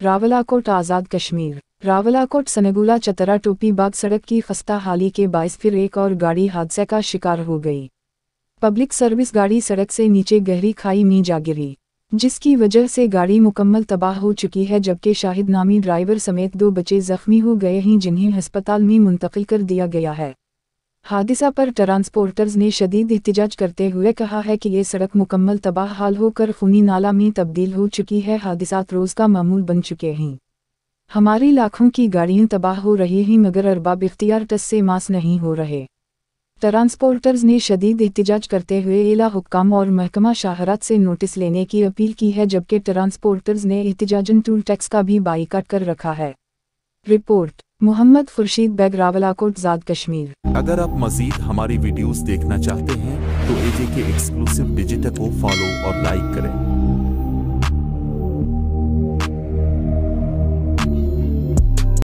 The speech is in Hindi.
रावलाकोट आज़ाद कश्मीर। रावलाकोट सनगुला चतरा टोपी बाग सड़क की खस्ता हाली के बायस फिर एक और गाड़ी हादसे का शिकार हो गई। पब्लिक सर्विस गाड़ी सड़क से नीचे गहरी खाई में जा गिरी, जिसकी वजह से गाड़ी मुकम्मल तबाह हो चुकी है, जबकि शाहिद नामी ड्राइवर समेत 2 बच्चे जख्मी हो गए हैं, जिन्हें अस्पताल में मुंतकिल कर दिया गया है। हादसा पर ट्रांसपोर्टर्स ने शदीद एहतजाज करते हुए कहा है कि ये सड़क मुकम्मल तबाह हाल होकर खूनी नाला में तब्दील हो चुकी है। हादसात रोज़ का मामूल बन चुके हैं। हमारी लाखों की गाड़ियां तबाह हो रही हैं, मगर अरबाब इख्तियार टस से मास नहीं हो रहे। ट्रांसपोर्टर्स ने शदीद एहतजाज करते हुए एला हुक्काम और महकमा शाहरात से नोटिस लेने की अपील की है, जबकि ट्रांसपोर्टर्स ने एहतजाजन टूल टैक्स का भी बाइकाट कर रखा है। Report Mohammad Khurshid bag, Rawalakot Azad Kashmir. अगर आप मज़ीद हमारी वीडियोस देखना चाहते हैं तो एजेके एक्सक्लूसिव डिजिटल को फॉलो और लाइक करें।